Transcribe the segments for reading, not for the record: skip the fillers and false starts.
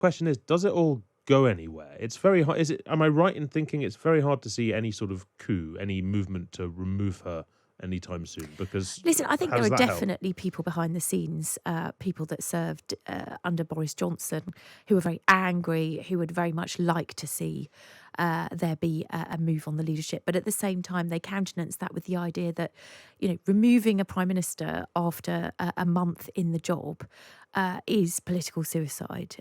question is, does it all go anywhere? It's very hard. Am I right in thinking it's very hard to see any sort of coup, any movement to remove her anytime soon? Because Listen, I think how there are does that help? definitely people behind the scenes, people that served under Boris Johnson, who are very angry, who would very much like to see there be a move on the leadership. But at the same time, they countenance that with the idea that, removing a prime minister after a month in the job is political suicide.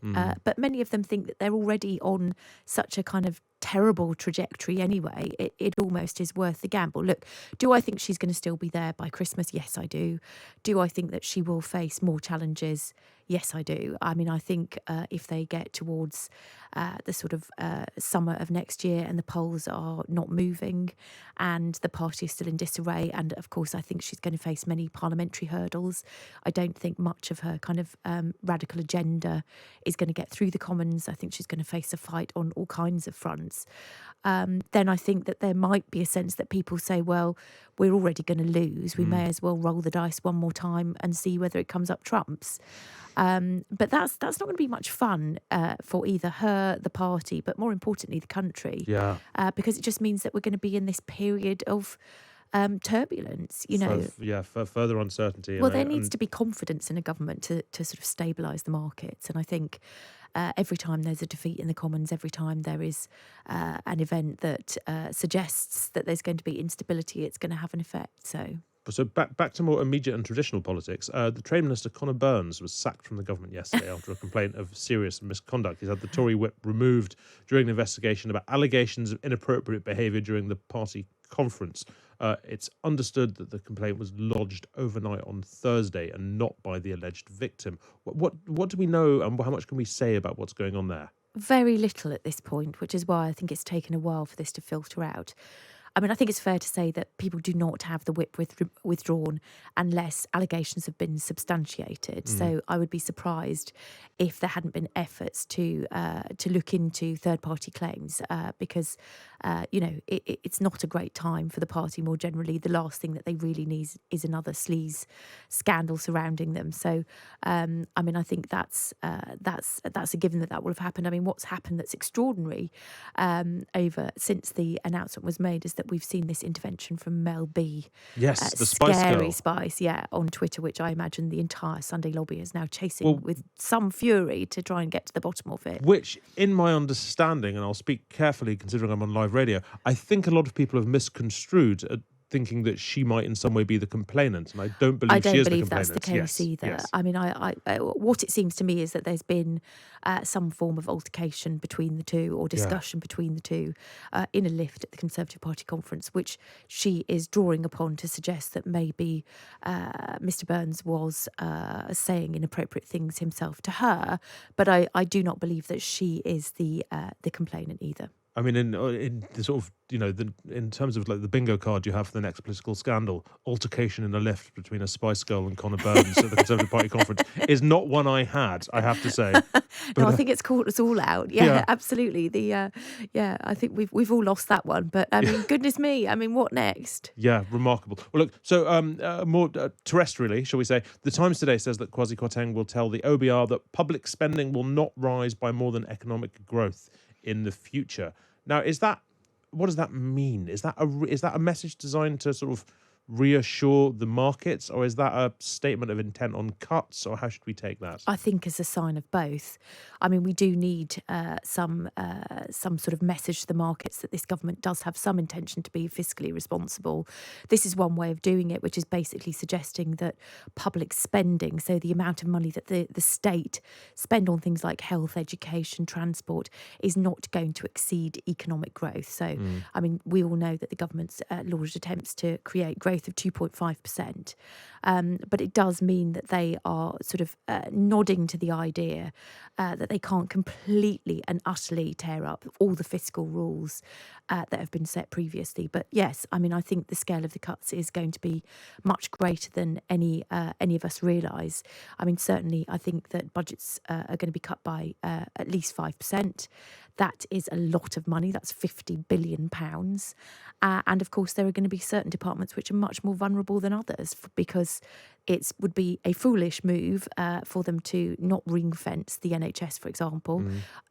But many of them think that they're already on such a kind of terrible trajectory anyway. It almost is worth the gamble. Look, do I think she's going to still be there by Christmas? Yes, I do. Do I think that she will face more challenges? Yes, I do. I mean, I think if they get towards the sort of summer of next year and the polls are not moving and the party is still in disarray, and of course I think she's going to face many parliamentary hurdles. I don't think much of her kind of radical agenda is going to get through the Commons. I think she's going to face a fight on all kinds of fronts. Then I think that there might be a sense that people say, well, we're already going to lose. We may as well roll the dice one more time and see whether it comes up trumps. But that's not going to be much fun for either her, the party, but more importantly, the country. Yeah. Because it just means that we're going to be in this period of turbulence, Further uncertainty. Well, there needs to be confidence in a government to sort of stabilise the markets. And I think every time there's a defeat in the Commons, every time there is an event that suggests that there's going to be instability, it's going to have an effect. So back to more immediate and traditional politics. The Trade Minister Conor Burns was sacked from the government yesterday after a complaint of serious misconduct. He's had the Tory whip removed during an investigation about allegations of inappropriate behaviour during the party conference. It's understood that the complaint was lodged overnight on Thursday and not by the alleged victim. What do we know and how much can we say about what's going on there? Very little at this point, which is why I think it's taken a while for this to filter out. I mean, I think it's fair to say that people do not have the whip withdrawn unless allegations have been substantiated. So I would be surprised if there hadn't been efforts to look into third-party claims because, it's not a great time for the party more generally. The last thing that they really need is another sleaze scandal surrounding them. So, I think that's a given that will have happened. I mean, what's happened that's extraordinary since the announcement was made is that we've seen this intervention from Mel B. Yes, the Spice Scary Girl. Spice, on Twitter, which I imagine the entire Sunday lobby is now chasing with some fury to try and get to the bottom of it. Which, in my understanding, and I'll speak carefully considering I'm on live radio, I think a lot of people have misconstrued thinking that she might in some way be the complainant, and I don't believe she is the complainant. That's the case either. Yes. I mean, I what it seems to me is that there's been some form of altercation between the two or discussion between the two in a lift at the Conservative Party conference, which she is drawing upon to suggest that maybe Mr Burns was saying inappropriate things himself to her. But I do not believe that she is the complainant either. I mean, in the sort of, in terms of like the bingo card you have for the next political scandal, altercation in a lift between a Spice Girl and Conor Burns at the Conservative Party conference is not one I had, I have to say. No, I think it's caught us all out. Yeah, absolutely. I think we've all lost that one. But I mean, goodness me, I mean, what next? Yeah, remarkable. Well, look, so more terrestrially, shall we say, the Times today says that Kwasi Kwarteng will tell the OBR that public spending will not rise by more than economic growth in the future. Now, what does that mean? Is that a message designed to sort of reassure the markets, or is that a statement of intent on cuts, or how should we take that? I think as a sign of both. I mean, we do need some sort of message to the markets that this government does have some intention to be fiscally responsible. This is one way of doing it, which is basically suggesting that public spending, so the amount of money that the state spend on things like health, education, transport, is not going to exceed economic growth. So, I mean, we all know that the government's launched attempts to create growth of 2.5%. But it does mean that they are sort of nodding to the idea that they can't completely and utterly tear up all the fiscal rules that have been set previously. But yes, I mean, I think the scale of the cuts is going to be much greater than any of us realise. I mean, certainly I think that budgets are going to be cut by at least 5%. That is a lot of money. That's £50 billion. And of course, there are going to be certain departments which are much more vulnerable than others because it would be a foolish move for them to not ring fence the NHS, for example.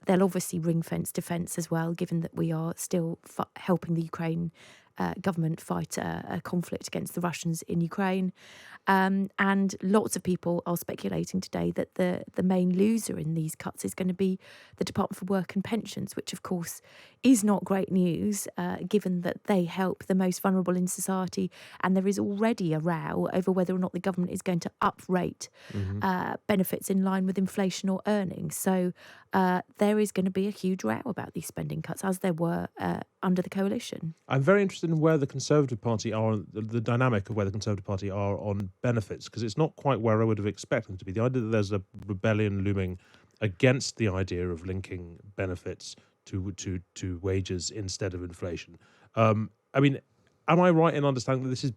They'll obviously ring fence defence as well, given that we are still helping the Ukraine government fight a conflict against the Russians in Ukraine. And lots of people are speculating today that the main loser in these cuts is going to be the Department for Work and Pensions, which of course is not great news, given that they help the most vulnerable in society. And there is already a row over whether or not the government is going to uprate benefits in line with inflation or earnings. So there is going to be a huge row about these spending cuts, as there were under the coalition. I'm very interested in where the Conservative Party are, the dynamic of where the Conservative Party are on benefits, because it's not quite where I would have expected them to be. The idea that there's a rebellion looming against the idea of linking benefits to wages instead of inflation. I mean, am I right in understanding that this is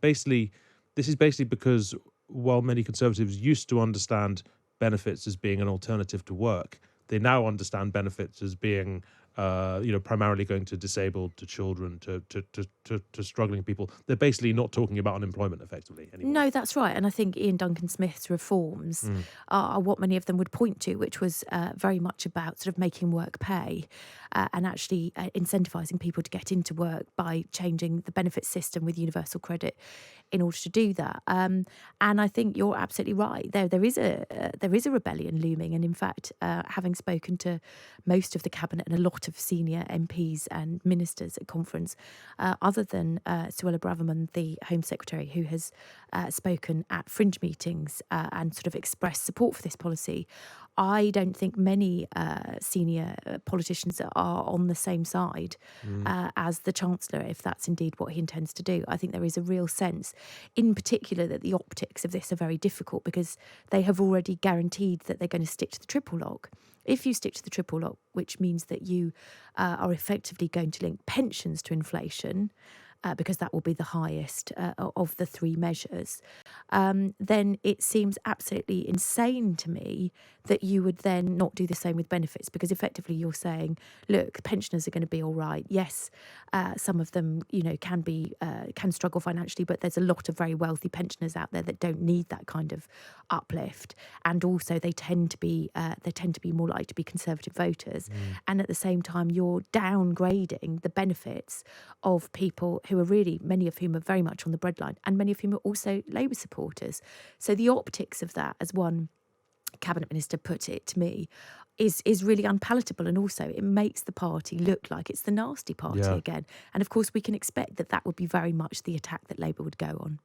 basically because while many Conservatives used to understand benefits as being an alternative to work, they now understand benefits as being primarily going to disabled, to children, to struggling people. They're basically not talking about unemployment effectively anymore. No, that's right. And I think Ian Duncan Smith's reforms are what many of them would point to, which was very much about sort of making work pay and actually incentivising people to get into work by changing the benefit system with universal credit in order to do that. And I think you're absolutely right. There is a rebellion looming. And in fact, having spoken to most of the cabinet and a lot of senior MPs and ministers at conference, other than Suella Braverman, the Home Secretary, who has spoken at fringe meetings and sort of expressed support for this policy, I don't think many senior politicians are on the same side as the Chancellor, if that's indeed what he intends to do. I think there is a real sense, in particular, that the optics of this are very difficult because they have already guaranteed that they're going to stick to the triple lock. If you stick to the triple lock, which means that you are effectively going to link pensions to inflation, because that will be the highest of the three measures, then it seems absolutely insane to me that you would then not do the same with benefits, because effectively you're saying, look, pensioners are going to be all right. Yes, some of them, can struggle financially, but there's a lot of very wealthy pensioners out there that don't need that kind of uplift, and also they tend to be more likely to be Conservative voters. And at the same time, you're downgrading the benefits of people who are really, many of whom are very much on the breadline, and many of whom are also Labour supporters. So the optics of that, as one cabinet minister put it to me, is really unpalatable, and also it makes the party look like it's the nasty party again. And of course, we can expect that would be very much the attack that Labour would go on.